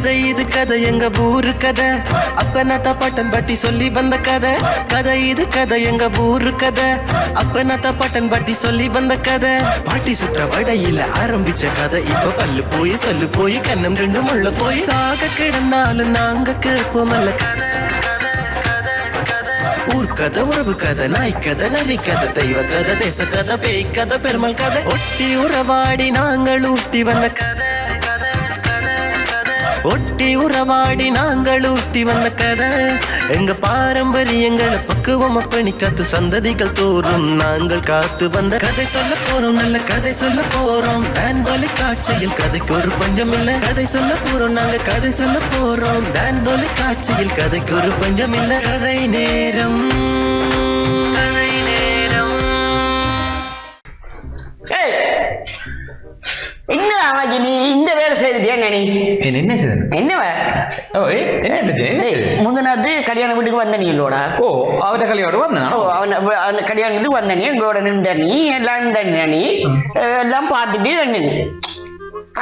கதை இது கதை எங்க ஊரு கதை அப்பனாத்தா பாட்டன் பாட்டி சொல்லி வந்த கதை கதை இது கதை எங்க ஊரு கதை அப்பனாத்தா பாட்டன் பாட்டி சொல்லி வந்த கதை பாட்டி சுற்ற வடையில ஆரம்பிச்ச கதை இப்ப பல்லு போய் சொல்லு போய் கண்ணம் ரெண்டு முள்ள போய் தாக கிடந்தாலும் நாங்க கேட்போமல்ல கதை ஊர் கதை உறவு கதை நாய் கதை நரி கதை தெய்வ கதை தேச கதை பேய் கதை பெருமாள் கதை ஒட்டி உறவாடி நாங்கள் ஊட்டி வந்த கதை ஒட்டி உறவாடி நாங்கள் ஊட்டி வந்த கதை எங்க பாரம்பரியங்களை பக்குவமா பண்ணி காத்து சந்ததிகள் தோறும் நாங்கள் காத்து வந்த கதை சொல்ல போறோம் நல்ல கதை சொல்ல போறோம் டான் தொலைக்காட்சியில் கதைக்கு ஒரு பஞ்சம் இல்ல கதை சொல்ல போறோம் நாங்க கதை சொல்ல போறோம் டான் தொலைக்காட்சியில் கதைக்கு ஒரு பஞ்சம் இல்ல கதை நேரம் என்ன ஆமாஜி நீ இந்த வேலை செய்துட்டியா நீ என்ன செய்த என்னவ முந்தினாத்து கல்யாண வீட்டுக்கு வந்த நீ இல்லோடா ஓ அவட்ட கல்யாணம் வந்தான் அவன் கல்யாணத்துக்கு வந்த நீ எங்களோட நின்ற நீ எல்லாம் இருந்த நீ எல்லாம் பார்த்துட்டு நீ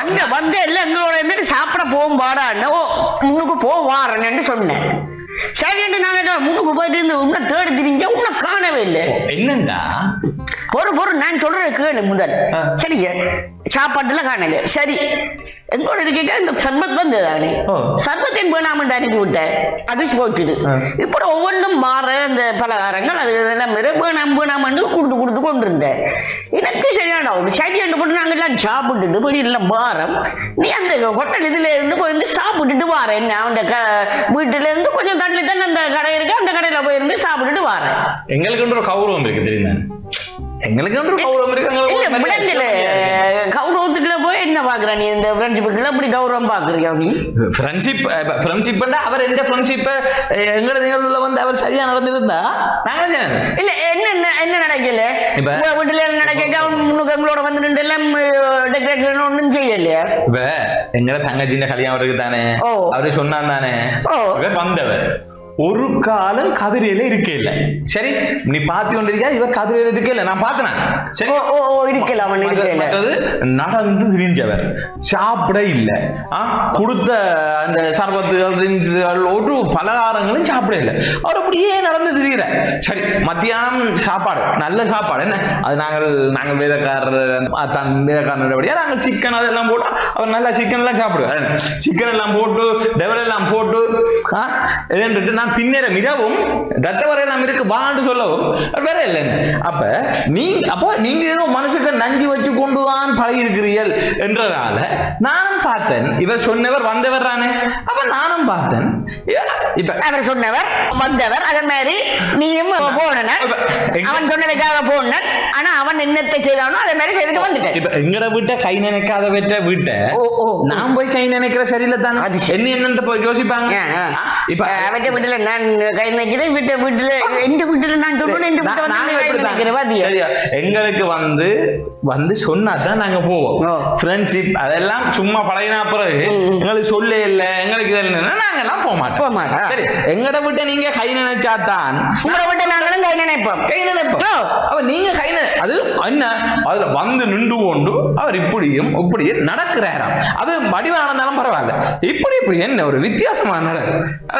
அங்க வந்து எல்லாம் எங்களோட இருந்துட்டு சாப்பிட போகும் பாடான்னு முன்னுக்கு போ வாரன்னு சொன்னேன் சரி நாங்க முன்னுக்கு போயிட்டு இருந்து உன்னை தேடி திரிஞ்ச உன்னை காணவே இல்லை என்னண்டா பொறு நான் சொல்றது கேளு முதல் சரிங்க சாப்பாட்டுல காணல சரி எங்களோட இருக்க இந்த சர்பத் வந்ததானே சர்பத்தின் வேணாமட்டு அனுப்பி விட்டேன் அது போட்டுது இப்படி ஒவ்வொன்றும் மாற இந்த பலகாரங்கள் அது எல்லாம் வேணாமன்னு கொடுத்து கொண்டிருந்தேன் எனக்கு சரியான சரி என்று போட்டு நாங்க எல்லாம் சாப்பிட்டுட்டு போய் எல்லாம் வாரம் நீ அந்த ஹோட்டல் இதுல இருந்து போயிருந்து சாப்பிட்டுட்டு வாரேன் என்ன அவன் வீட்டுல இருந்து கொஞ்சம் தள்ளி தானே அந்த கடை இருக்கு அந்த கடையில போயிருந்து சாப்பிட்டுட்டு வாரேன் எங்களுக்கு ஒரு கௌரவம் இருக்கு தெரியுமா எங்களுக்கு ஒரு கௌரவம் இருக்கு கௌரவத்துக்குள்ள போய் என்ன பாக்குற நீ இந்த ஃப்ரெண்ட்ஷிப்ல இப்படி கௌரவம் பாக்குறியா நீ ஃப்ரெண்ட்ஷிப்னா அவர் எந்த ஃப்ரெண்ட்ஷிப் எங்கட நிகழ்வுல வந்து அவர் சரியா நடந்திருந்தா நாங்க இல்ல என்ன நடக்கல வீட்டுல நடக்க முன்னுக்கு எங்களோட வந்து நின்று எல்லாம் டெக்கரேஷன் ஒன்றும் செய்யலையா இப்ப எங்கட தங்கச்சிஇந்த கல்யாணம் இருக்கு தானே அவரு சொன்னான் தானே வந்தவர் ஒரு காலம் கதிரையில இருக்க இல்ல சரி நீ பாத்தி கொண்டிருக்கா இவ கதிரையில இருக்க இல்ல நான் பார்த்தேன் சரி இருக்கல அவன் மற்றது நடந்து திரிஞ்சவர் சாப்பிட இல்ல கொடுத்த அந்த சர்பத்துகள் ஒரு பலகாரங்களும் சாப்பிட இல்ல அவர் அப்படியே நடந்து திரிகிற சரி மத்தியானம் சாப்பாடு நல்ல சாப்பாடு என்ன அது நாங்கள் வேதக்காரனுடைய நாங்கள் சிக்கன் அதெல்லாம் போட்டு அவர் நல்லா சிக்கன் எல்லாம் சாப்பிடுவார் சிக்கன் எல்லாம் போட்டு டெவல் எல்லாம் போட்டு நான் பின்னர மிகவும் ரத்த வரையெல்லாம் இருக்கு வாண்டு சொல்லவும் வேற இல்லை அப்ப நீங்க ஏதோ மனுஷுக்கு நஞ்சி வச்சு கொண்டுதான் பழகி இருக்கிறீர்கள் என்றதால நானும் பார்த்தேன் இவர் சொன்னவர் வந்தவர் தானே அப்ப நானும் பார்த்தேன் இப்ப அவர் சொன்னவர் வந்தவர் அதே மாதிரி நீயும் போன அவன் சொன்னதுக்காக போன ஆனா அவன் என்னத்தை செய்தானோ அதே மாதிரி செய்துட்டு வந்துட்டேன் இப்ப எங்கட வீட்டை கை நினைக்காத வீட்டை நான் போய் கை நினைக்கிற சரியில்லை தானே என்னன்னு போய் யோசிப்பாங்க இப்ப அவற்றை வீட்டுல நான் கை நினைக்கிறேன் வீட்டுல எந்த வீட்டுல நான் சொல்றேன் எங்களுக்கு வந்து சொன்னாதான் நாங்க போவோம் ஃப்ரெண்ட்ஷிப் அதெல்லாம் சும்மா பழகினா பிறகு எங்களுக்கு சொல்ல இல்ல எங்களுக்கு நாங்க எல்லாம் போக மாட்டோம் சரி எங்கட விட்ட நீங்க கை நினைச்சாதான் உங்களோட விட்ட நாங்களும் கை நினைப்போம் அப்ப நீங்க கை அது என்ன அதுல வந்து நின்று கொண்டு அவர் இப்படியும் நடக்கிறாராம் அது வடிவானந்தாலும் பரவாயில்ல இப்படி என்ன ஒரு வித்தியாசமான அவர்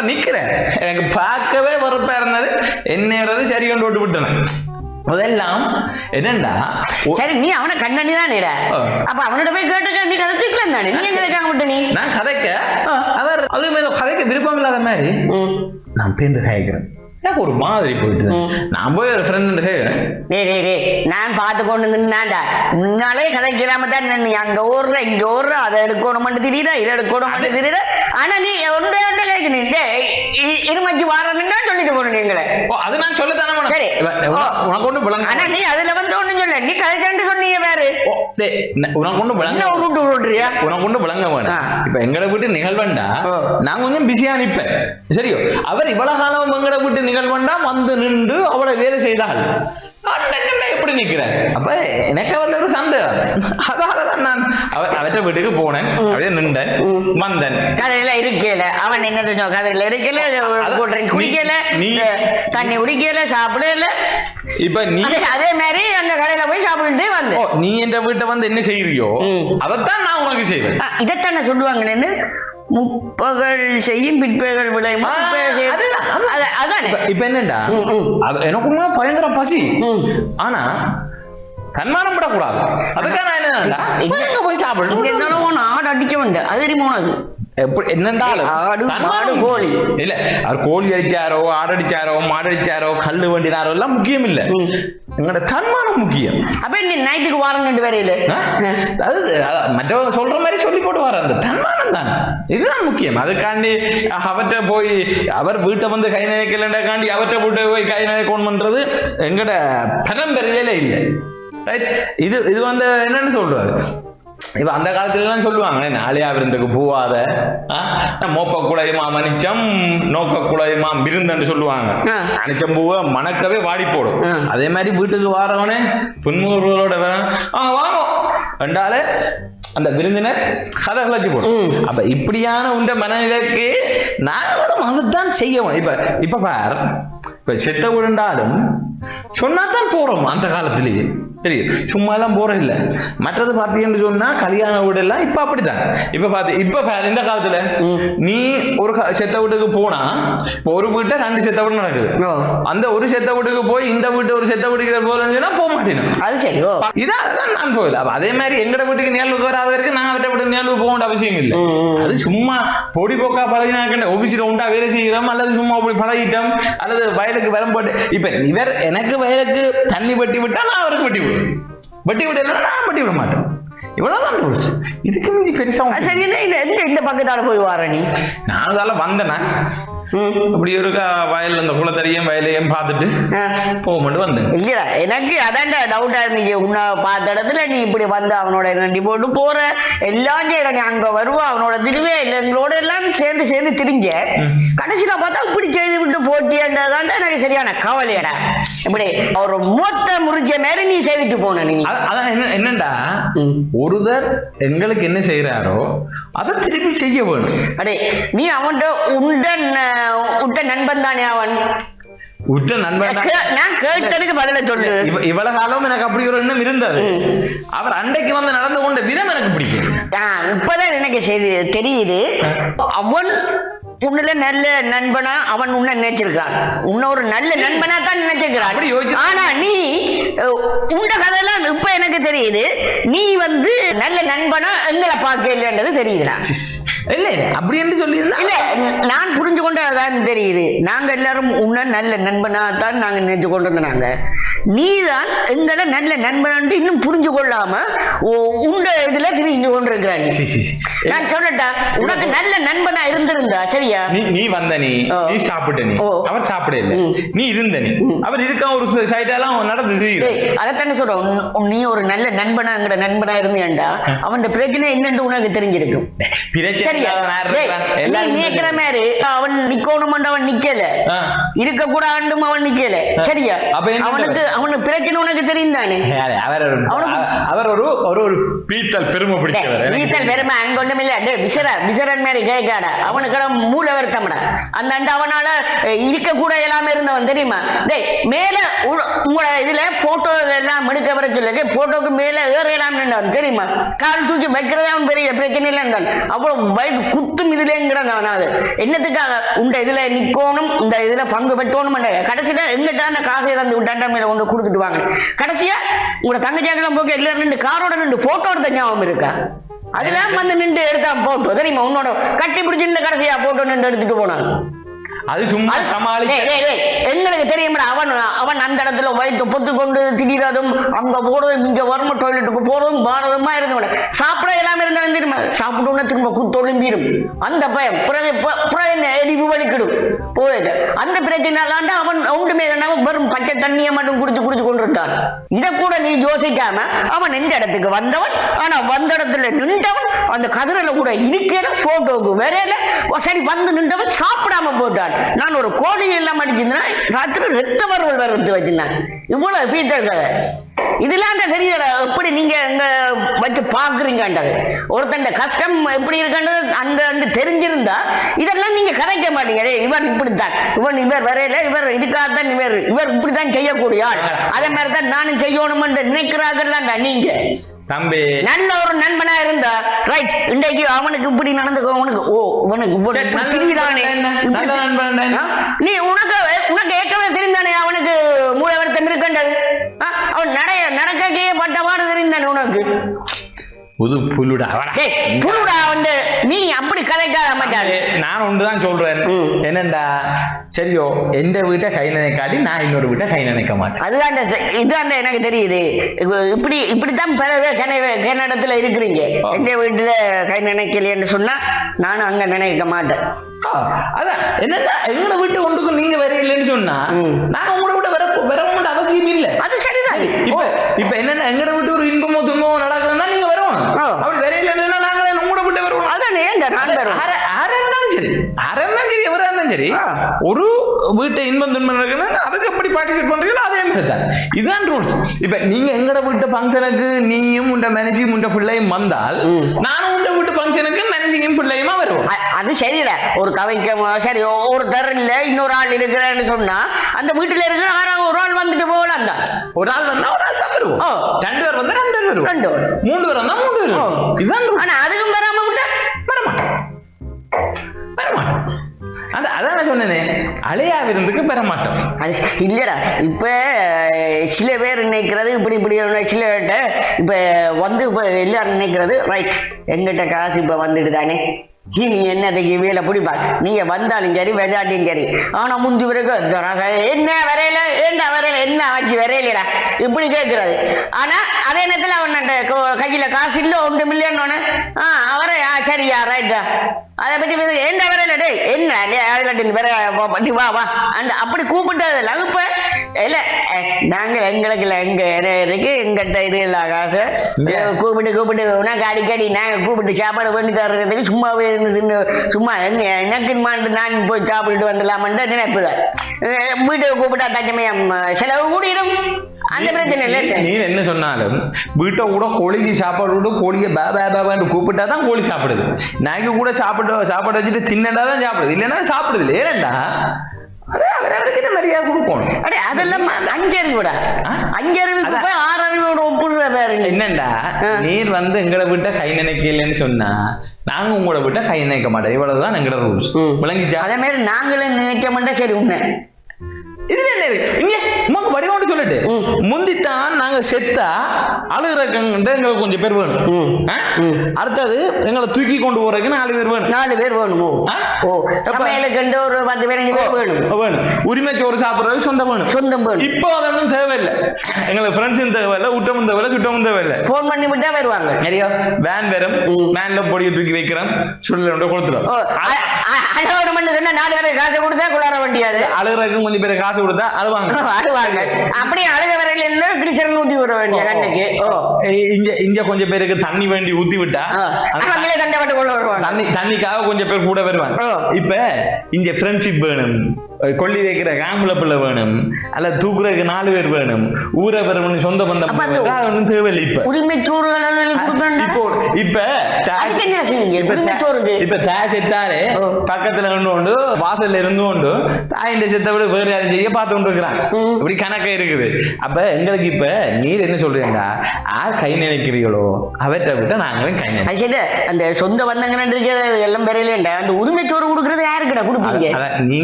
நிக்கிறார் எனக்கு பார்க்கவே வெறுப்பா இருந்தது என்னது சரி கொண்டு விட்டு விட்டேன் அதெல்லாம் என்னண்டா சரி நீ அவனை கண்ணி தான் அப்ப அவனோட போய் கேட்டு நீ கதைக்கலாம் தானே நீ எங்க கேட்காம விட்ட நீ நான் கதைக்க அவர் அது கதைக்க விருப்பம் இல்லாத மாதிரி நான் பேருந்து கதைக்கிறேன் எனக்கு ஒரு மாதிரி போயிட்டு நான் போய் ஒரு ஃப்ரெண்ட் நான் பார்த்து கொண்டு நின்னாண்டா முன்னாலே கதைக்கிறாம தான் அங்க ஓடுற இங்க ஓடுற அதை எடுக்கணும் மட்டும் தெரியுதா இதை எடுக்கணும் மட்டும் தெரியுதா ஆனா நீ ஒன்றே கேட்கணும் இருமச்சு வாரன்னு சொல்லிட்டு போகணும் நீங்களே அது நான் சொல்லத்தானே சரி உனக்கு கொண்டு விளங்க ஆனா நீ அதுல வந்து ஒண்ணு சொல்ல நீ கதைச்சான்னு சொன்னீங்க வேறு உனக்கு கொண்டு விளங்க விட்டுறியா உனக்கு கொண்டு விளங்க வேணும் இப்ப எங்களை வீட்டு நிகழ்வண்டா நான் கொஞ்சம் பிஸியா நிப்பேன் சரியோ அவர் இவ்வளவு காலம் எங்களை வீட்டு நிகழ்வண்டா வந்து நின்று அவளை வேலை செய்தாள் எப்படி நிக்கிறேன் அப்ப எனக்கு அவர்ல ஒரு சந்தேகம் அதான் நான் அவற்றை வீட்டுக்கு போனேன் அப்படியே நின்றேன் வந்தேன் கதையில இருக்கல அவன் என்ன கதையில இருக்கல குடிக்கல தண்ணி குடிக்கல சாப்பிடல இப்ப நீ அதே மாதிரி அந்த கடையில போய் சாப்பிட்டு வந்தேன் நீ என்ற வீட்டை வந்து என்ன செய்யறியோ அதைத்தான் நான் உனக்கு செய்வேன் இதைத்தானே சொல்லுவாங்கன்னு முற்பகல் செய்யும் பிற்பகல் விளையும் அதானே. இப்ப என்னண்டா எனக்குமா பயங்கர பசி, ஆனா தன்மானம் படக்கூடாது. அதுக்காக நான் என்ன போய் சாப்பிடணும், ஆடு அடிக்க வேண்டாம். அது தெரியுமா உனக்கு? என்னண்டாலும் கோழி இல்ல, அவர் கோழி அடிச்சாரோ ஆடு அடிச்சாரோ மாடு அடிச்சாரோ கல்லு வண்டினாரோ எல்லாம் முக்கியம் இல்ல, எங்களோட தன்மானம் முக்கியம். அப்ப நீ நைட்டுக்கு வாரம் 2 வரையில மற்ற சொல்ற மாதிரி சொல்லி போட்டு வர அந்த தன்மானம் தான், இதுதான் முக்கியம். அதுக்காண்டி அவர்கிட்ட போய் அவர் வீட்டை வந்து கை நினைக்கலண்டாண்டி அவர்கிட்ட வீட்டை போய் கை நினைக்கணும் பண்றது எங்கட பரம்பரையில இல்லை. ரைட், இது வந்து என்னன்னு சொல்றது, இப்ப அந்த காலத்துல எல்லாம் சொல்லுவாங்க நாளையா விருந்துக்கு போவாத, மோப்ப குலையுமா மணிச்சம் நோக்க குலையுமா விருந்துன்னு சொல்லுவாங்க. அணிச்சம் பூவ மணக்கவே வாடி போடும். அதே மாதிரி வீட்டுக்கு வாரவனே புன்முகர்களோட வாங்க ரெண்டாலே அந்த விருந்தினர் கதை கலச்சி போடும். அப்ப இப்படியான உண்ட மனநிலைக்கு நாங்களும் அதுதான் செய்யவும். இப்ப பார், இப்ப செத்த விழுந்தாலும் சொன்னாதான் போறோம். அந்த காலத்திலேயே தெரியும், சும்மா எல்லாம் போறோம் இல்ல. மற்றது பாத்தீங்கன்னு சொன்னா கல்யாண வீடு எல்லாம் இப்ப அப்படித்தான். இப்ப இந்த காலத்துல நீ ஒரு செத்த வீட்டுக்கு போனா ஒரு வீட்டை 2 செத்த வீடு நடக்குது. அந்த ஒரு செத்த வீட்டுக்கு போய் இந்த வீட்டு ஒரு செத்த வீட்டுக்கு போறேன்னு சொன்னா போக மாட்டேன். அது சரி, இதான் நான் போயில. அதே மாதிரி எங்கட வீட்டுக்கு நிகழ்வுக்கு வராதற்கு நான் அவர்கிட்ட வீட்டுக்கு நிகழ்வு போக வேண்டிய அவசியம் இல்லை. அது சும்மா பொடி போக்கா பழகினாக்க ஆபீஸ்ல உண்டா வேலை செய்கிறோம், அல்லது சும்மா அப்படி பழகிட்டோம், அல்லது வயலுக்கு வரும்போது இப்ப இவர் எனக்கு வயலுக்கு தண்ணி வெட்டி விட்டா நான் அவருக்கு வெட்டி விடுவேன், வெட்டி விடல நான் வெட்டி விட மாட்டேன். இவ்வளவுதான் போச்சு. இதுக்கு மிஞ்சி பெருசா சரி. இந்த பக்கத்தால போய் வார நீ நான் வந்தேன்னா அப்படி ஒரு வயல்ல இந்த குளத்தறியும் வயலையும் பார்த்துட்டு போக மட்டும் வந்தேன். இல்லடா, எனக்கு அதான்டா டவுட்டா இருந்துச்சு. உன்னை பார்த்த இடத்துல நீ இப்படி வந்து அவனோட நண்டி போட்டு போற எல்லாம் நீ அங்க வருவா, அவனோட திருவே இல்லை எங்களோட எல்லாம் சேர்ந்து திரிஞ்ச கடைசியில பார்த்தா இப்படி செய்து விட்டு போட்டியன்றதான் எனக்கு சரியான கவலையடா. இப்படி ஒரு மூத்த முறிச்ச மாதிரி நீ செய்துட்டு போன. நீ அதான் என்னண்டா, ஒருத்தர் எங்களுக்கு என்ன செய்யறாரோ அதை திருப்பி செய்ய வேணும். அடே நீ அவன்கிட்ட உட்ட நண்பன் தானே அவன். உற்ற நண்பன் நான் கேட்டதுக்கு பதில சொல்லு. இவ்வளவு காலம் எனக்கு அப்படி ஒரு எண்ணம் இருந்தது. அவர் அன்றைக்கு வந்து நடந்து கொண்ட விதம் எனக்கு பிடிக்கும். இப்பதான் எனக்கு தெரியுது, அவன் உன்னில நல்ல நண்பனா அவன் உன்ன நினைச்சிருக்கான், உன்ன ஒரு நல்ல நண்பனா தான் நினைச்சிருக்கிறான். ஆனா நீ உண்ட கதையெல்லாம் இப்ப எனக்கு தெரியுது, நீ வந்து நல்ல நண்பனா எங்களை பார்க்க இல்லைன்றது தெரியுதுடா. இல்ல அப்படி என்று சொல்லி இல்ல, நான் புரிஞ்சு கொண்டதான் தெரியுது. நாங்க எல்லாரும் உன்ன நல்ல நண்பனா தான் நாங்க நினைச்சு கொண்டு இருந்தாங்க. நீதான் எங்களை நல்ல நண்பன் இன்னும் புரிஞ்சு கொள்ளாம உண்ட இதுல திரிஞ்சு கொண்டு இருக்கிறான். நான் சொல்லட்டா, உனக்கு நல்ல நண்பனா இருந்திருந்தா சரியா, நீ வந்த நீ சாப்பிட்ட நீ அவர் சாப்பிட இல்ல, நீ இருந்த நீ அவர் இருக்க ஒரு சைடெல்லாம் நடந்தது. அதைத்தானே சொல்றோம், நீ ஒரு நல்ல நண்பனா எங்கட நண்பனா இருந்தியாண்டா அவன் பிரச்சனை என்னன்னு உனக்கு தெரிஞ்சிருக்கும். நினைக்கிற மாதிரி அவன் நிக்கணும், அவன் நிக்கல, இருக்க கூட ஆண்டும் அவன் நிக்கல சரியா. அவனுக்கு பிரச்சனை உனக்கு தெரியும் தானே. அவர் ஒரு பீத்தல் பெருமை பிடிச்சவர். பீத்தல் பெருமை அங்க ஒண்ணும் இல்ல. விசரன் மாதிரி கேட்காடா, அவனுக்கு மூளை வருத்தம்டா. அந்த அவனால இருக்க கூட எல்லாமே இருந்தவன் தெரியுமா. டேய் மேல உங்களோட இதுல போட்டோ எல்லாம் எடுக்க வர சொல்ல, போட்டோக்கு மேல ஏற எல்லாம் இருந்தான் தெரியுமா. கால் தூக்கி வைக்கிறதா அவன் பெரிய பிரச்சனை இல்லை இருந்தான். அவ்வளவு வயது குத்தும் இதுலங்கிறவன். அது என்னத்துக்காக உண்ட இதுல நிக்கணும், இந்த இதுல பங்கு பெற்றோணும். கடைசியில எங்கிட்ட காசை தந்து விட்டாண்டா மேல கொண்டு கொடுத்துட்டு வாங்க. கடைசியா உங்களோட தங்கச்சியாக்கெல்லாம் போக எல்லாரும் நின்று காரோட நின்று போட்டோ எடுத்த ஞாபகம் இருக்கா. அதெல்லாம் வந்து நின்று எடுத்தான் போட்டோ தெரியுமா. உன்னோட கட்டி பிடிச்சிருந்து கடைசியா போட்டோ நின்று எடுத்துட்டு போனாங்க. அது சும்மா எங்களுக்கு தெரியுமா. அவன் அந்த இடத்துல வயிற்று பொத்து கொண்டு திடீரதும் அங்க போறதும் இங்க வரும் டாய்லெட்டுக்கு போறதும் பாரதமா இருந்தவன சாப்பிட எல்லாமே இருந்தவன் தெரியுமா. சாப்பிட்டோன்னு திரும்ப குத்தொழும்பிடும் அந்த பயம், எரிவு வலிக்கிடும் போயிடு. அந்த பிரச்சனைலாண்ட அவன் ஒன்றுமே வெறும் பச்சை தண்ணியை மட்டும் குடிச்சு கொண்டிருந்தான். இதை கூட நீ யோசிக்காம அவன் எந்த இடத்துக்கு வந்தவன், ஆனா வந்த இடத்துல நின்றவன் அந்த கதிரில கூட இருக்கிற போட்டோக்கு வரையில சரி வந்து நின்றவன் சாப்பிடாம போட்டான். நான் ஒரு கோழி எல்லாம் அடிச்சிருந்தா ராத்திரி ரத்த வரவல் வர்றது வச்சிருந்தேன். இவ்வளவு பீட்டர் இதெல்லாம் தெரியல. எப்படி நீங்க எங்க வச்சு பாக்குறீங்கன்றது ஒருத்தண்ட கஷ்டம் எப்படி இருக்கின்றது அந்த தெரிஞ்சிருந்தா இதெல்லாம் நீங்க கதைக்க மாட்டீங்க. இவர் இப்படித்தான், இவர் வரையில இவர் இதுக்காகத்தான் இவர் இப்படித்தான் செய்யக்கூடிய ஆள், அதே மாதிரிதான் நானும் செய்யணும் என்று நினைக்கிறார்கள். நீங்க தம்பி நல்ல ஒரு நண்பனா இருந்தா ரைட் இன்றைக்கு அவனுக்கு இப்படி நடந்துக்கோ அவனுக்கு உனக்கு திடீரானே நல்ல நண்பன் நீ உனக்கு ஏற்கனவே தெரிந்தானே அவனுக்கு மூளை வருத்தம் இருக்கின்றது அவன் நடக்கே பட்டவாறு தெரிந்தானே உனக்கு புது புல்லுடா புல்லுடா வந்து நீ அப்படி கதைக்காத மாட்டாரு நான் ஒன்றுதான் சொல்றேன் என்னண்டா சரியோ எந்த வீட்டை கை நினைக்காட்டி நான் இன்னொரு வீட்டை கை நினைக்க மாட்டேன் இதுதான் எனக்கு தெரியுது இப்படித்தான் பிறவே கன்னடத்துல இருக்கிறீங்க எந்த வீட்டுல கை நினைக்கலைன்னு சொன்னா நானும் அங்க நினைக்க மாட்டேன் அதான் என்னன்னா எங்களோட வீட்டு ஒன்றுக்கும் நீங்க வர இல்லைன்னு சொன்னா நான் உங்களோட விட வர அவசியம் இல்லை அது சரிதான் இப்ப என்னன்னா எங்கட விட்டு ஒரு இன்பமோ துன்பமோ நடக்குதுன்னா நீங்க வரணும் அப்படி வர இல்லைன்னா நாங்க உங்களோட விட்டு வருவோம் அதானே சரி எவரா இருந்தாலும் சரி ஒரு வீட்டை இன்பம் துன்பம் இருக்குன்னா அதுக்கு எப்படி பார்ட்டிசிபேட் பண்றீங்களோ அதே மாதிரி தான் இதுதான் ரூல்ஸ் இப்ப நீங்க எங்கட வீட்டு பங்கனுக்கு நீயும் உண்ட மனுஷியும் உண்ட பிள்ளையும் வந்தால் நானும் உண்ட வீட்டு பங்கனுக்கு மனுஷியும் பிள்ளையுமா வருவோம் அது சரிடா ஒரு கவைக்க சரி ஒரு தர இல்ல இன்னொரு ஆள் இருக்கிறேன்னு சொன்னா அந்த வீட்டுல இருக்கிற ஒரு ஆள் வந்துட்டு போகலாம் தான் ஒரு ஆள் வந்தா ஒரு ஆள் தான் வருவோம் 2 பேர் வந்தா 2 பேர் வருவோம் 3 பேர் வந்தா 3 பேர் வருவோம் இதுதான் ஆனா அதுக்கும் வராம விட்டா வரமாட்டோம் அதான் சொன்னேனே அலையா விருந்துக்கு பெற மாட்டோம் அது இல்லடா இப்ப சில பேர் நினைக்கிறது இப்படி சில பேர்கிட்ட இப்ப வந்து இப்ப எல்லாரும் நினைக்கிறது ரைட் எங்கிட்ட காசு இப்ப வந்துட்டு தானே நீ என்னதுக்கு வேலை பிடிப்பா நீங்க வந்தாலும் சரி விளையாட்டியும் சரி ஆனா முந்தி பிறகு என்ன வரையில என்ன ஆச்சு வரையிலடா இப்படி கேட்கிறது ஆனா அதே நேரத்துல அவன் கையில காசு இல்ல 1 மில்லியன் அவரை சரியா ரைட்டா அதை பத்தி என்ன வரையில டே என்ன வா வா அந்த அப்படி கூப்பிட்டதெல்லாம் இப்ப இல்ல நாங்க எங்களுக்கு எங்க இருக்கு எங்கிட்ட இது இல்ல காசு கூப்பிட்டு உனக்கு அடிக்கடி நாங்க கூப்பிட்டு சாப்பாடு பண்ணி தர்றதுக்கு சும்மாவே சும்மா எனக்கு நான் போய் சாப்பிட்டு வந்துடலாமன்ற நினைப்புதான் வீட்டுக்கு கூப்பிட்டா தச்சமயம் செலவு கூடிடும் அந்த பிரச்சனை இல்லை நீ என்ன சொன்னாலும் வீட்டை கூட கோழிக்கு சாப்பாடு விட்டு கோழியை பேபான்னு கூப்பிட்டாதான் கோழி சாப்பிடுது நாய்க்கு கூட சாப்பாடு வச்சுட்டு தின்னடாதான் சாப்பிடுது இல்லைன்னா சாப்பிடுது இல்லை ஏன்டா அவரவருக்கு மரியாதை கொடுக்கணும் அடே அதெல்லாம் அஞ்சறிவுடா அஞ்சறிவுக்கு போய் 6 அறிவோட ஒப்புடுற பேரு என்னண்டா நீர் வந்து எங்களை விட்ட கை நினைக்கலன்னு சொன்னா நாங்க உங்களோட விட்ட கை நினைக்க மாட்டோம் இவ்வளவுதான் எங்களோட ரூல்ஸ் விளங்கிச்சா அதே மாதிரி நாங்களே நினைக்க மாட்டோம் சரி உண்மை இதுல என்ன இங்க உமக்கு வடிவோண்டு சொல்லிட்டு முந்தித்தான் நாங்க செத்தா அழுகிறக்கு எங்களுக்கு கொஞ்சம் பேர் வேணும் அடுத்தது எங்களை தூக்கி கொண்டு போறதுக்கு 4 பேர் வேணும் சமையலுக்கு ஒரு 10 பேர் வேணும் உரிமை சோறு சாப்பிடுறது சொந்தம் வேணும் இப்போ அதெல்லாம் தேவையில்லை எங்களுக்கு ஃப்ரெண்ட்ஸும் தேவையில்லை உட்டமும் தேவையில்லை சுட்டமும் தேவையில்லை போன் பண்ணி விட்டா வருவாங்க நிறைய வேன் வரும் வேன்ல பொடியை தூக்கி வைக்கிறோம் சொல்ல கொடுத்துரும் அழகோட மண்ணு சொன்னா 4 பேருக்கு காசு கொடுத்தா குளார வண்டியாது அழுகிறதுக்கு கொஞ்சம் பேர் காசு கொடுத்தா அழுவாங்க அப்படியே அழுக வரையில கிளிசரன் ஊத்தி விட வேண்டிய கண்ணுக்கு இங்க கொஞ்சம் பேருக்கு தண்ணி வேண்டி ஊத்தி விட்டா கண்டப்பட்டு கொள்ள வருவாங்க தண்ணிக்காக கொஞ்சம் பேர் கூட வருவாங்க இப்ப இங்க ஃப்ரெண்ட்ஷிப் வேணும் கொல்லி வைக்கிற காம்புல பிள்ளை வேணும் அல்ல தூக்குறதுக்கு 4 பேர் வேணும் ஊரை பெறணும் சொந்த பந்தம் ஒன்றும் தேவையில்லை இப்ப உரிமை இப்ப தாய் செத்தாலே பக்கத்துல இருந்து வாசல்ல இருந்து கொண்டு தாயின் செத்த விட வேற யாரும் செய்ய பார்த்து கொண்டு இருக்கிறாங்க இப்படி கணக்கா இருக்குது அப்ப எங்களுக்கு இப்ப நீர் என்ன சொல்றீங்கடா யார் கை நினைக்கிறீங்களோ அவற்றை விட்டு நாங்களும் கை நினைக்கிறோம் அந்த சொந்த பந்தங்கள் எல்லாம் பெறலேண்டா அந்த உரிமை சோறு கொடுக்கறது யாருக்குடா கொடுப்பீங்க நீ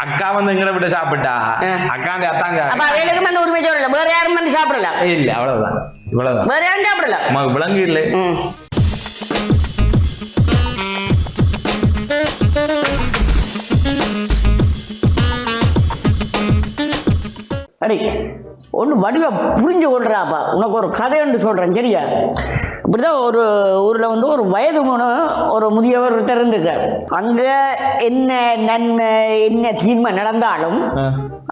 அக்கா வந்து எங்களை விட்டு சாப்பிட்டா அக்காண்டி அத்தாங்க அந்த உரிமை சோறு இல்ல வேற யாரும் வந்து சாப்பிடலாம் இல்ல அவ்வளவுதான் இவ்வளவுதான் வேற யாரும் சாப்பிடலாம் விலங்கு இல்லை அடி ஒன்று வடிவா புரிஞ்சு கொள்றாப்பா உனக்கு ஒரு கதை ஒன்று சொல்கிறேன் சரியா இப்படிதான் ஒரு ஊரில் வந்து ஒரு வயது ஒரு முதியவர் இருந்திருக்கார் அங்கே என்ன நன்மை என்ன தீன்மை நடந்தாலும்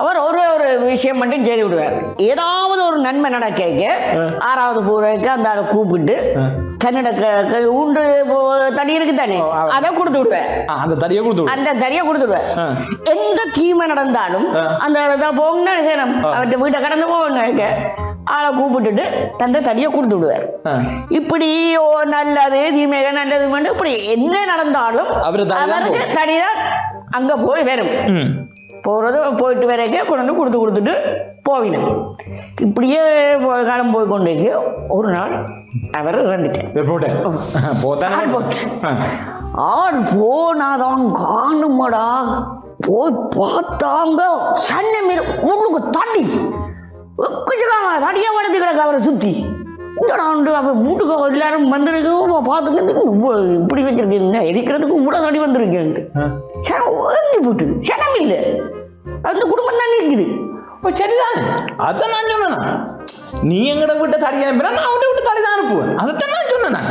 அவர் ஒரு விஷயம் மட்டும் செய்து விடுவார் ஏதாவது ஒரு நன்மை நடக்க 6வது பூரைக்கு அந்த ஆளை கூப்பிட்டு கன்னட ஊன்று தடி இருக்கு தானே அதை கொடுத்து விடுவேன் அந்த தடியை கொடுத்துடுவேன் எந்த தீமை நடந்தாலும் அந்த போகணும்னா செய்யணும் அவர்கிட்ட வீட்டை கடந்து போகணும் ஆளை கூப்பிட்டுட்டு தந்த தடியை கொடுத்து விடுவார் இப்படி நல்லது தீமைகள் நல்லது இப்படி என்ன நடந்தாலும் அவருக்கு தடிதான் அங்க போய் வரும் போகிறது போயிட்டு வரைக்கும் கொண்டு வந்து கொடுத்துட்டு போவினேன். இப்படியே காலம் போய் கொண்டு இருக்கு. ஒரு நாள் அவர் இறந்துட்டேன். ஆள் போனாதான் காணுமடா. போய் பார்த்தாங்க சன்ன மீற முள்ளுக்கு தடி தடியா வளர்த்து கிடக்க அவரை சுற்றி. அப்போ வீட்டுக்கு எல்லாரும் வந்திருக்கு பார்த்துட்டு இப்படி வச்சிருக்கீங்க எரிக்கிறதுக்கு கூட தடி வந்திருக்கேன்ட்டு சனம் போட்டு சனம் இல்லை அந்த குடும்பம் தான் இருக்குது. சரிதானே அதான் நான் சொன்னேன். நீ எங்கட விட்ட தடி அனுப்பினா நான் அவன்கிட்ட விட்டு தடி தான் அனுப்புவேன். அதைத்தான் நான் சொன்னேன்.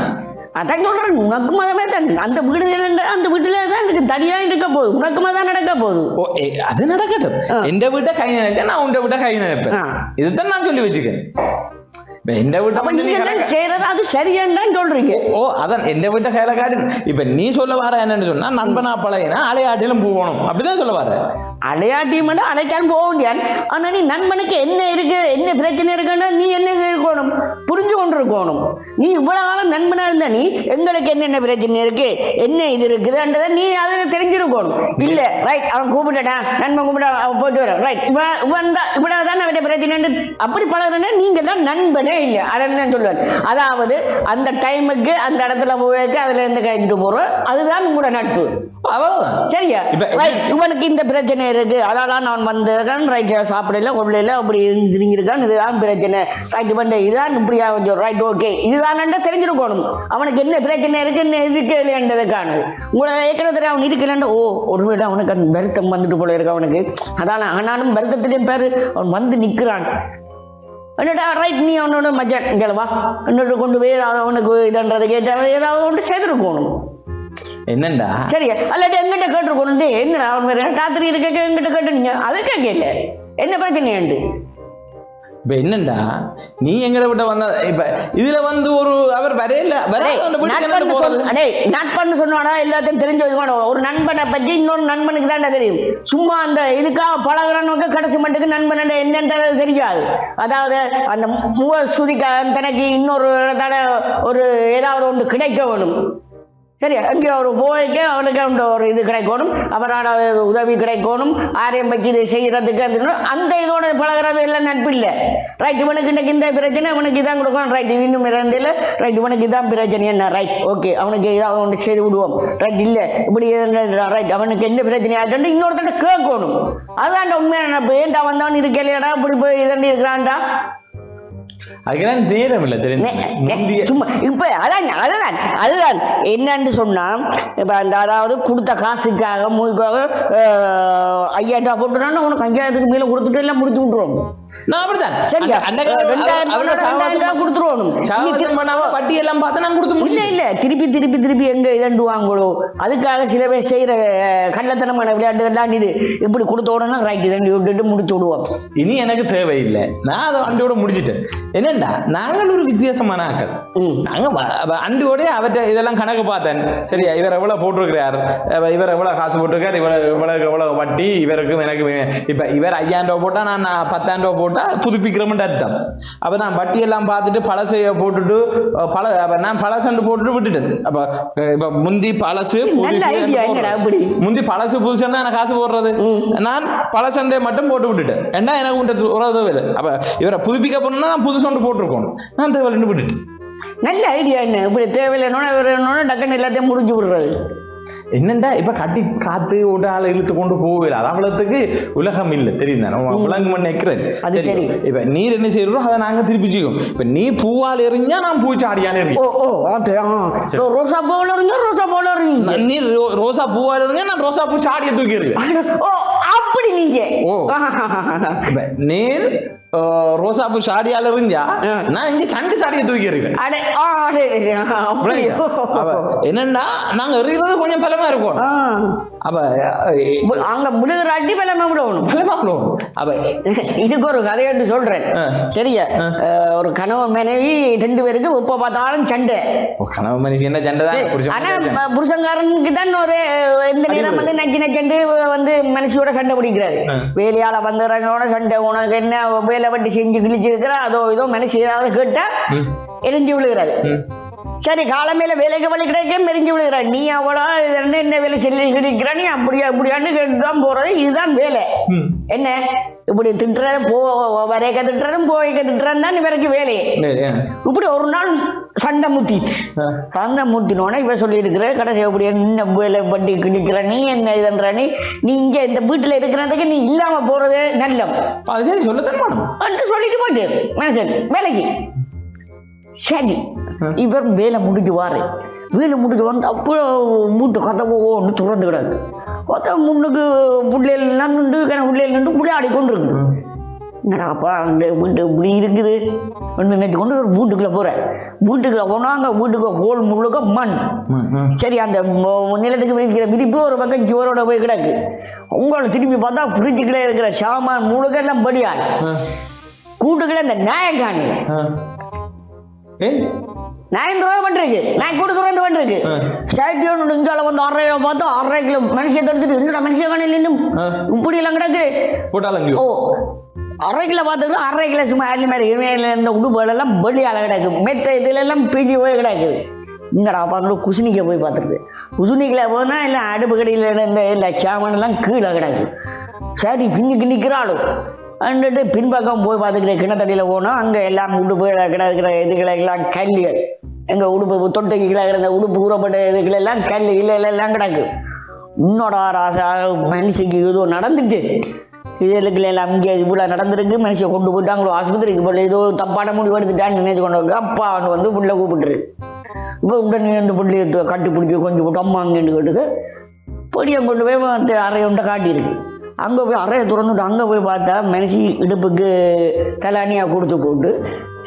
அதான் சொல்றேன் உனக்கு மதமே தான் அந்த வீடு அந்த வீட்டுல தான் எனக்கு தனியா இருக்க போகுது. உனக்கு மதம் நடக்க போகுது. ஓ அது நடக்கட்டும். எந்த வீட்டை கை நினைச்சேன் நான் உண்ட வீட்டை கை நினைப்பேன். இதுதான் நான் சொல்லி வச்சுக்கேன். எந்த வீட்டை செய்யறது அது சரியான்னு சொல்றீங்க. ஓ அதான் எந்த வீட்டை கையில காட்டு. இப்ப நீ சொல்ல வர என்னன்னு சொன்னா நண்பனா பழையனா அலையாட்டிலும் போகணும் அப்படிதான் சொல்ல வர. அலையாட்டி மட்டும் அலைச்சாலும் போக முடியாது. ஆனா நீ நண்பனுக்கு என்ன இருக்கு என்ன பிரச்சனை இருக்குன்னா நீ என்ன இருக்கணும் புரிஞ்சு கொண்டு இருக்கணும். நீ இவ்வளவு காலம் நண்பனா இருந்தா நீ எங்களுக்கு என்னென்ன பிரச்சனை இருக்கு என்ன இது இருக்குதுன்றத நீ அதை தெரிஞ்சிருக்கணும். இல்ல ரைட் அவன் கூப்பிட்டா நண்பன் கூப்பிட்டா அவன் போயிட்டு வர ரைட் இவ்வளவுதான் அவருடைய பிரச்சனை அப்படி பழகுறேன்னா நீங்க தான் நண்பனே இல்லை. அதான் சொல்லுவேன். அதாவது அந்த டைமுக்கு அந்த இடத்துல போய்க்கு அதுல இருந்து கழிச்சுட்டு போறோம் அதுதான் உங்களோட நட்பு. சரியா இவனுக்கு இந்த பிரச்சனை இருக்கு அதெல்லாம் நான் வந்திருக்கேன் ரைட் சாப்பிடல கொள்ளல அப்படி இருந்திருக்கான் இதுதான் பிரச்சனை ரைட் பண்ண இதுதான் இப்படியா கொஞ்சம் ரைட் ஓகே இதுதான் தெரிஞ்சிருக்கணும். அவனுக்கு என்ன பிரச்சனை இருக்கு என்ன இருக்கு இல்லைன்றதுக்கான உங்களை ஏற்கனவே தெரியும் அவன் இருக்குல்லன்ற ஓ ஒரு வீடு அவனுக்கு அந்த வருத்தம் வந்துட்டு போல இருக்கு அவனுக்கு. அதான ஆனாலும் வருத்தத்திலையும் பேரு அவன் வந்து நிற்கிறான். என்னடா ரைட் நீ அவனோட மஜன் இங்கேவா என்னோட கொண்டு போய் அவனுக்கு இதுன்றது கேட்ட ஏதாவது ஒன்று செய்திருக்கணும். என்னண்டா சரியா அல்லாட்டி எங்கிட்ட கேட்டுருக்கணும் என்னடா அவன் ராத்திரி இருக்க எங்கிட்ட கேட்டுனீங்க அதை கேட்கல என்ன பிரச்சனையாண்டு. இப்ப என்னண்டா நீ எங்களை விட்ட வந்த இப்ப இதுல வந்து ஒரு அவர் வரையில நட்பன்னு சொன்னாடா எல்லாத்தையும் தெரிஞ்சு வச்சுக்கணும். ஒரு நண்பனை பற்றி இன்னொரு நண்பனுக்கு தான்டா தெரியும். சும்மா அந்த இதுக்காக பழகிறவனுக்கு கடைசி மட்டுக்கு நண்பன் என்னன்றது தெரியாது. அதாவது அந்த முக ஸ்துதிக்காக தனக்கு இன்னொரு ஒரு ஏதாவது ஒன்று கிடைக்க வேணும். சரியா எங்கே ஒரு போய்க்கு அவனுக்கு அந்த ஒரு இது கிடைக்கணும் அவரோட உதவி கிடைக்கணும் ஆரியம் வச்சு இதை செய்யறதுக்கு அந்த இதோட பழகிறது எல்லாம் நட்பு இல்லை. ரைட் இவனுக்கு இன்னைக்கு இந்த பிரச்சனை அவனுக்கு இதான் கொடுக்கணும் ரைட் இன்னும் இருந்தில்ல ரைட் இவனுக்கு இதான் பிரச்சனை என்ன ரைட் ஓகே அவனுக்கு ஏதாவது ஒன்று செய்து விடுவோம் ரைட் இல்லை இப்படி ரைட் அவனுக்கு என்ன பிரச்சனை ஆகிட்டு இன்னொருத்தட்ட கேட்கணும். அதான்டா உண்மையான நட்பு. ஏன்டா வந்தவன் இருக்கலையாடா இப்படி போய் இதண்டி இருக்கிறான்டா அதுக்கெல்லாம் நேரம் இல்லை தெரியும் சும்மா இப்ப அதுதான் என்னன்னு சொன்னா இப்ப அந்த அதாவது கொடுத்த காசுக்காக மூக்காக 5000 போட்டுனா உனக்கு 5000 மேல கொடுத்துட்டு எல்லாம் முடிச்சு விட்டுருவோம். நான் அப்படிதான் சரியா 2000 கொடுத்துருவோம். வட்டி எல்லாம் பார்த்து நான் கொடுத்து இல்ல இல்ல திருப்பி எங்க இதண்டுவாங்களோ அதுக்காக சில பேர் செய்யற கள்ளத்தனமான விளையாட்டுகள்லாம் இது இப்படி கொடுத்த உடனே ரைட் இதண்டி விட்டுட்டு முடிச்சு விடுவோம். இனி எனக்கு தேவையில்லை நான் அதை வண்டியோட முடிச்சுட்டேன். என்னண்டா நாங்கள் ஒரு வித்தியாசமான ஆக்கள். நாங்க அண்டியோட அவற்றை இதெல்லாம் கணக்கு பார்த்தேன். சரியா இவர் எவ்வளவு போட்டிருக்கிறார் இவர் எவ்வளவு காசு போட்டிருக்கார் எவ்வளவு வட்டி இவருக்கும் எனக்கு இப்ப இவர் 5000 போட்டா நான் 10,000 போட்டா புதுப்பிக்கிறோம்னு அர்த்தம். அப்ப நான் வட்டி எல்லாம் பார்த்துட்டு பழசைய போட்டுட்டு நான் பழசண்டு போட்டுட்டு விட்டுட்டேன். அப்ப இப்ப முந்தி பழசு முந்தி பழசு புதுசு தான் எனக்கு காசு போடுறது நான் பழசண்டை மட்டும் போட்டு விட்டுட்டேன். ஏன்னா எனக்கு உறவு இல்லை. அப்ப இவரை புதுப்பிக்க போனா நான் புதுசொண்டு போட்டிருக்கோம் நான் தேவையில்லைன்னு விட்டுட்டேன். நல்ல ஐடியா என்ன இப்படி தேவையில்லைன்னு டக்குன்னு எல்லாத்தையும் முடிஞ்சு விடுறது. என்னண்டா இப்ப கட்டி காத்து ஒரு ஆளை இழுத்து கொண்டு போகல அவ்வளவுக்கு உலகம் இல்லை தெரியும் விலங்கு மண் வைக்கிறது. அது சரி இப்ப நீர் என்ன செய்யறோம் அதை நாங்க திருப்பி செய்வோம். இப்ப நீ பூவால் எறிஞ்சா நான் பூச்சாடியானே ரோசா பூவில் எறிஞ்சா ரோசா பூவில் எறிஞ்சா நீ ரோசா பூவால் எறிஞ்சா நான் ரோசா பூ சாடியை தூக்கிடுவேன். அப்படி நீங்க நீர் ரோசாப்பூ சாடியால இருந்தா நான் இங்க கண்டு சாடியை தூக்கிடுவேன். என்னன்னா நாங்க எறிகிறது கொஞ்சம் பலமா இருக்கும். அப்ப அங்க விடுகிற அடி பலமா விடணும். அப்ப இதுக்கு ஒரு கதையென்று சொல்றேன். சரியா ஒரு கணவன் மனைவி 2 பேருக்கு எப்ப பார்த்தாலும் சண்டை. கணவன் மனைவி என்ன சண்டை தான். ஆனா புருஷங்காரனுக்கு தான் ஒரு எந்த நேரம் வந்து நச்சு வந்து மனுஷியோட சண்டை பிடிக்கிறாரு. வேலையால வந்துடுறவங்களோட சண்டை உனக்கு என்ன வேலை வட்டி செஞ்சு கிழிச்சிருக்கிற அதோ இதோ மனுஷன் ஏதாவது கேட்டா எரிஞ்சு விழுகிறாரு. சரி காலமேல வேலைக்கு வழி கிடைக்க மெரிஞ்சு விடுகிற நீ அவ்வளோ என்ன வேலை சொல்லி கிடைக்கிற நீ அப்படியான்னு கேட்டுதான் போறது இதுதான் வேலை என்ன இப்படி திட்டுற வரைக்க திட்டுறதும் போய்க்க திட்டுறதும் தான் இவருக்கு வேலையே இப்படி ஒரு நாள் சண்டை முட்டினோன்னா இவ சொல்லி இருக்கிற கடைசி அப்படி என்ன வேலை பட்டி கிடிக்கிற நீ என்ன இதுன்ற நீ இங்க இந்த வீட்டுல இருக்கிறதுக்கு நீ இல்லாம போறதே நல்லம் சொல்லிட்டு போயிட்டு மனுஷன் வேலைக்கு சரி இவர் வேலை முடிஞ்சு வாரு வேலை முடிஞ்சு வந்து அப்போ வீட்டு கதவை ஒன்று திறந்து கிடாது பார்த்தா முன்னுக்கு பிள்ளைகள் நின்று பிள்ளைகள் நின்று விளையாடி கொண்டு இருக்குது என்னடாப்பா அங்கே வீட்டு இப்படி இருக்குது நினைச்சு கொண்டு ஒரு வீட்டுக்குள்ளே போகிறேன் வீட்டுக்குள்ளே போனால் அங்கே வீட்டுக்கு கோல் முழுக்க மண் சரி அந்த நிலத்துக்கு விரிக்கிற விரிப்பு ஒரு பக்கம் சுவரோட போய் கிடக்கு உங்களை திரும்பி பார்த்தா ஃப்ரிட்ஜுக்குள்ளே இருக்கிற சாமான் முழுக்க எல்லாம் படியாள் கூட்டுக்குள்ளே இந்த நாயக்கானு ₹9 பண்ணிருக்கு நான் கூட துறந்து பண்ணிருக்கு ஸ்டாட்டியோட இங்கால வந்து 6 ரூபா பார்த்தா 6.5 கிலோ மனுஷன் எடுத்துட்டு என்னோட மனுஷன் காணல இன்னும் இப்படி எல்லாம் கிடக்கு ஓ 6.5 கிலோ பார்த்துருக்கு 6.5 கிலோ சும்மா அள்ளி மாதிரி இருந்த உடுப்புகள் எல்லாம் வெளியால கிடக்கு மெத்த இதுல எல்லாம் பிடி போய் கிடக்குது இங்கடா பாருங்க குசினிக்க போய் பார்த்துருக்கு குசினிக்கில் போனால் எல்லாம் அடுப்பு கடையில் இருந்த இல்லை சாமான் எல்லாம் கீழே கிடக்கு சரி பின்னுக்கு நிற்கிறாளும் அண்டுட்டு பின்பக்கம் போய் பார்த்துக்கிற கிணத்தடியில் போனால் அங்கே எல்லாம் உடுப்பு கிடக்கிற இதுகளை எல்லாம் கல்லுகள் எங்கள் உடுப்பு தொட்டைக்கு கிடக்கிற உடுப்பு ஊறப்பட்ட இதுகளெல்லாம் கல் எல்லாம் கிடக்கு இன்னோட ராசா மனுஷிக்கு ஏதோ நடந்துட்டு இதுகளுக்கு எல்லாம் இங்கே இவ்வளோ நடந்திருக்கு மனுஷன் கொண்டு போயிட்டாங்களோ ஆஸ்பத்திரிக்கு போல ஏதோ தப்பான முடிவு எடுத்துட்டான்னு நினைச்சு கொண்டு அப்பா அவனு வந்து புள்ள கூப்பிட்டுரு இப்போ உடனே இந்த பிள்ளைய கட்டி பிடிச்சி கொஞ்சம் போட்டு அம்மா அங்கேன்னு கேட்டுக்கு பொடியை கொண்டு போய் அறையை உண்டை காட்டியிருக்கு அங்கே போய் அறையை திறந்துட்டு அங்கே போய் பார்த்தா மனுஷி இடுப்புக்கு தலானியாக கொடுத்து போட்டு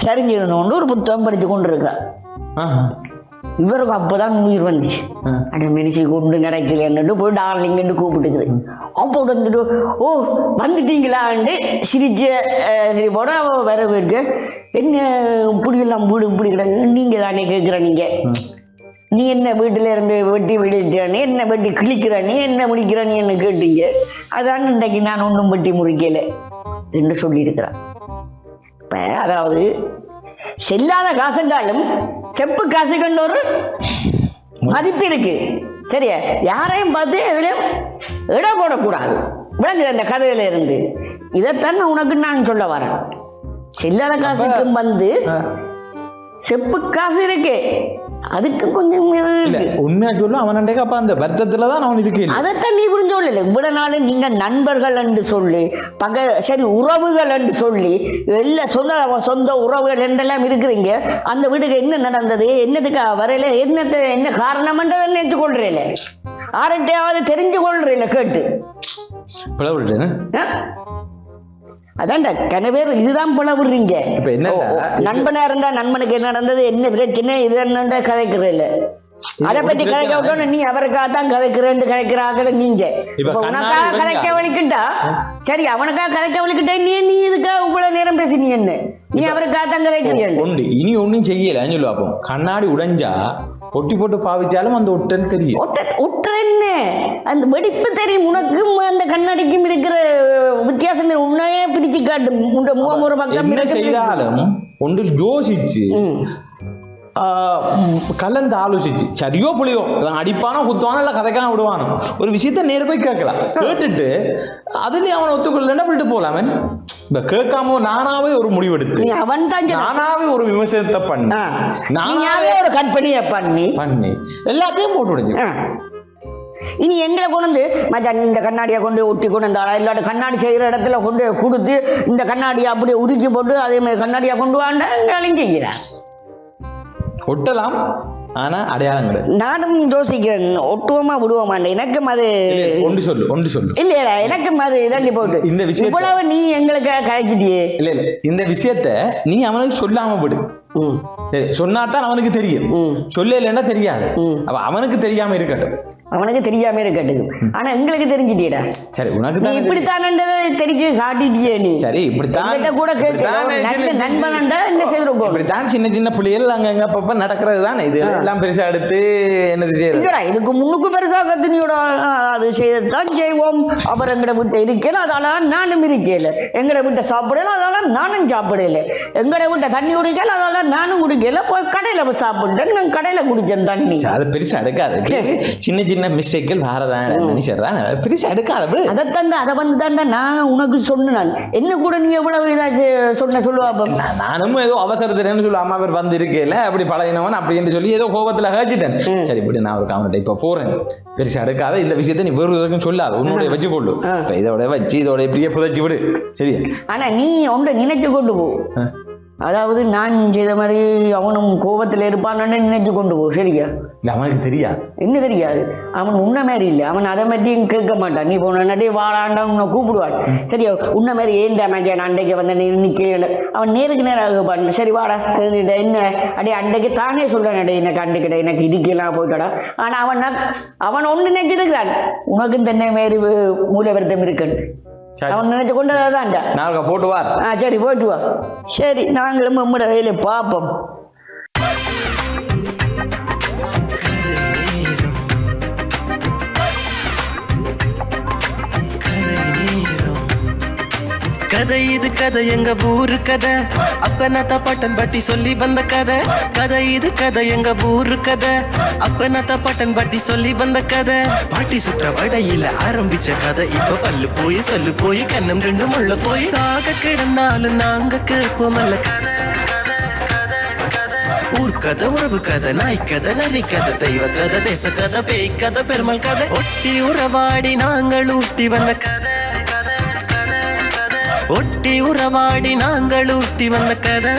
சரிஞ்சிருந்தோண்டு ஒரு புத்தகம் படித்து கொண்டு இருக்கா இவருக்கு அப்போதான் உயிர் வந்துச்சு அட மனுஷி கொண்டு நடக்கலன்னுட்டு போய் டார்லிங்கன்னு கூப்பிட்டுக்குது அப்போ வந்துட்டு ஓ வந்துட்டீங்களான்னு சிரிப்போட அவள் வர போயிருக்கு என்ன இப்படியெல்லாம் வீடு இப்படி கிடக்கு நீங்கள் தானே கேட்குற நீங்கள் நீ என்ன வீட்டில் இருந்து வெட்டி விடுறானே என்ன வெட்டி கிழிக்கிறானே என்ன முடிக்கிறானேன்னு கேட்டீங்க அதான் இன்றைக்கு நான் ஒன்றும் வெட்டி முறிக்கலை என்று சொல்லியிருக்கிறான் இப்போ அதாவது செல்லாத காசுண்டாலும் செப்பு காசு கண்ட ஒரு மதிப்பு இருக்கு சரியா யாரையும் பார்த்து எதுலையும் இடம் போடக்கூடாது விளங்குது அந்த கதையில இருந்து இதைத்தான் உனக்கு நான் சொல்ல வரேன் செல்லாத காசுக்கும் வந்து செப்பு காசு இருக்கு அதுக்கு கொஞ்சம் உண்மையா சொல்ல அவன் அப்ப அந்த வருத்தத்துல தான் அவன் இருக்கேன் அதைத்தான் நீ புரிஞ்சு சொல்லல இவ்வளவு நாள் நீங்க நண்பர்கள் என்று சொல்லி சரி உறவுகள் என்று சொல்லி எல்லாம் சொந்த உறவுகள் என்றெல்லாம் இருக்கிறீங்க அந்த வீட்டுக்கு என்ன நடந்தது என்னதுக்காக வரையில என்ன காரணம்ன்றதை நினைத்து கொள்றீல யார்கிட்டையாவது தெரிஞ்சு கொள்றீல கேட்டு அதான்டா கனவேர் இதுதான் போல விடுறீங்க நண்பனா இருந்தா நண்பனுக்கு என்ன நடந்தது என்ன பிரச்சனை இது என்ன கதைக்கிறேன் அதை பற்றி கதைக்க விட்டோன்னு நீ அவருக்காக தான் கதைக்கிறேன்னு கதைக்கிறாங்க நீங்க உனக்காக கதைக்க வலிக்கிட்டா சரி அவனுக்காக கதைக்க வலிக்கிட்டே நீ இதுக்காக இவ்வளவு நேரம் பேசி நீ என்ன நீ அவருக்காக தான் கதைக்கிறீங்க இனி ஒன்னும் செய்யல சொல்லுவாப்போம் கண்ணாடி உடைஞ்சா ஒட்டி போட்டு பாவிச்சாலும் அந்த ஒட்டல் தெரியும் ஒட்டுற என்ன அந்த வெடிப்பு தெரியும் உனக்கும் அந்த கண்ணாடிக்கும் இருக்கிற வித்தியாசம் உன்னையே பிரிச்சு காட்டும் உண்ட முகமுறை பக்கம் என்ன செய்தாலும் ஒன்று யோசிச்சு கலந்து ஆலோசிச்சு சரியோ புளியோ அடிப்பானோ குத்துவானோ இல்லை கதைக்காம விடுவானோ ஒரு விஷயத்த நேர போய் கேட்கலாம் கேட்டுட்டு அதுலயும் அவனை ஒத்துக்கொள்ள பண்ணிட்டு போகலாம் அவன் இப்ப கேட்காம நானாவே ஒரு முடிவெடுத்து அவன் தான் நானாவே ஒரு விமர்சனத்தை பண்ணி நானாவே ஒரு கற்பனையை பண்ணி எல்லாத்தையும் போட்டு விடுங்க இனி எங்களை கொண்டு மச்சான் இந்த கண்ணாடியை கொண்டு ஒட்டி கொண்டு வந்தாளா இல்லாட்ட கண்ணாடி செய்கிற இடத்துல கொண்டு கொடுத்து இந்த கண்ணாடியை அப்படியே உருக்கி போட்டு அதே மாதிரி கண்ணாடியை கொண்டு வாண்டாலும் செய்கிறேன் ஒட்டலாம் ஆனா அடையாளம் கிடையாது நானும் யோசிக்கிறேன் ஒட்டுவோமா விடுவோமாண்டேன் எனக்கும் அது ஒன்று சொல்லு இல்லையா எனக்கும் அது இதாண்டி போட்டு இந்த விஷயம் இவ்வளவு நீ எங்களுக்கு கழிச்சிட்டியே இல்ல இந்த விஷயத்த நீ அவனுக்கு சொல்லாம விடு சொன்னாதான் அவனுக்கு தெரியும் சொல்ல இல்லைன்னா தெரியாது அப்ப அவனுக்கு தெரியாம இருக்கட்டும் ஆனா எங்களுக்கு தெரிஞ்சிட்டியடா சரி உனக்கு நீ இப்படித்தான் தெரிஞ்சு காட்டிட்டியே நீ சரி இப்படித்தான் கூட நண்பன்டா என்ன செய்யறோம் இப்படித்தான் சின்ன பிள்ளைகள் அங்க அப்பப்ப நடக்கிறது தானே இது எல்லாம் பெருசா எடுத்து என்னது செய்யறா இதுக்கு முன்னுக்கு பெருசா கத்தினியோட அது செய்யத்தான் செய்வோம் அப்புறம் எங்கட வீட்டை இருக்கல அதெல்லாம் நானும் இருக்கல எங்கட வீட்டை சாப்பிடல அதெல்லாம் நானும் சாப்பிடல எங்கட வீட்டை தண்ணி குடிக்கல அதெல்லாம் நானும் குடிக்கல, போய் கடையில போய் சாப்பிட்டேன். நான் கடையில குடிச்சேன் தண்ணி. அது பெருசா எடுக்காது, சின்ன சின்ன மிஸ்டேக்கள் வரதான் மனுஷர் தான், பெருசா எடுக்காது. அதைத்தாண்டா அதை வந்து தாண்டா நான் உனக்கு சொன்னேன். நான் என்ன கூட நீ எவ்வளவு ஏதாச்சும் சொல்லுவா? நானும் ஏதோ அவசரத்துலன்னு சொல்லி அம்மா பேர் வந்து இருக்கல அப்படி பழகினவன் அப்படின்னு சொல்லி ஏதோ கோபத்துல ஹேச்சிட்டேன். சரி இப்படி நான் ஒரு காமெடி இப்ப போறேன், பெருசா எடுக்காத, இந்த விஷயத்த நீ வேறு எதுக்கும் சொல்லாது, உன்னோட வச்சு கொள்ளு, இதோட வச்சு இதோட இப்படியே புதைச்சி விடு சரியா? ஆனா நீ ஒன்றை நினைச்சு கொண்டு போ. அதாவது நான் செய்த மாதிரி அவனும் கோபத்தில் இருப்பான்னு நினைச்சு கொண்டு போ சரியா? அவனுக்கு தெரியாது. என்ன தெரியாது? அவன் உன்ன மாதிரி இல்லை, அவன் அதை மாதிரியும் கேட்க மாட்டான். நீ போனே வாழாண்டான் உன்னை கூப்பிடுவான் சரியா? உன்ன மாதிரி ஏன் அமைக்க அண்டைக்கு வந்த நீ நிற்கல, அவன் நேருக்கு நேராக பாடு. சரி வாடா என்ன அடே அண்டைக்கு தானே சொல்றான், அடே எனக்கு அண்டைக்கிட்ட எனக்கு இதுக்கெல்லாம் போயிட்டாடா. ஆனா அவன் ஒன்று நினைச்சிருக்கிறான், உனக்கும் தென்னை மாரி மூல வருத்தம் இருக்குன்னு அவன் நினைச்சு கொண்டதான்டா. நாளைக்கு போட்டு வா. சரி போட்டு வா. சரி நாங்களும் நம்மட வேலையை பார்ப்போம். கதை இது கதை எங்க ஊரு கதை, அப்பனத்த பட்டன் பட்டி சொல்லி வந்த கதை. கதை இது கதை எங்க ஊரு கதை, அப்பனத்த பட்டன் பட்டி சொல்லி வந்த கதை. பாட்டி சுற்ற வடையில ஆரம்பிச்ச கதை இப்ப பல்லு போய் சொல்லு போய் கண்ணம் ரெண்டு முள்ள போய் தாக கிடந்தாலும் நாங்க கேட்போம் அல்ல கதை. ஊர் கதை, உறவு கதை, நாய் கதை, நரி கதை, தெய்வ கதை, தேச கதை, பேய் கதை, பெருமாள் கதை, ஒட்டி உறவாடி நாங்கள் ஊட்டி வந்த கதை. ஒட்டி உறவாடி நாங்கள் ஊட்டி வந்த கதை,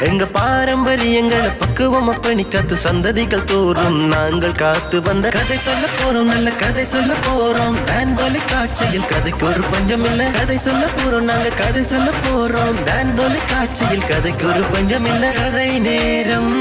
எங்க பாரம்பரியங்களை பக்குவம் அப்பணி காத்து சந்ததிகள் தோறும் நாங்கள் காத்து வந்த கதை. சொல்ல போறோம், நல்ல கதை சொல்ல போறோம், டான் தொலைக்காட்சியில் கதைக்கு ஒரு பஞ்சம் இல்ல. கதை சொல்ல போறோம், நாங்க கதை சொல்ல போறோம், டான் தொலைக்காட்சியில் கதைக்கு ஒரு பஞ்சம் இல்ல. கதை நேரம்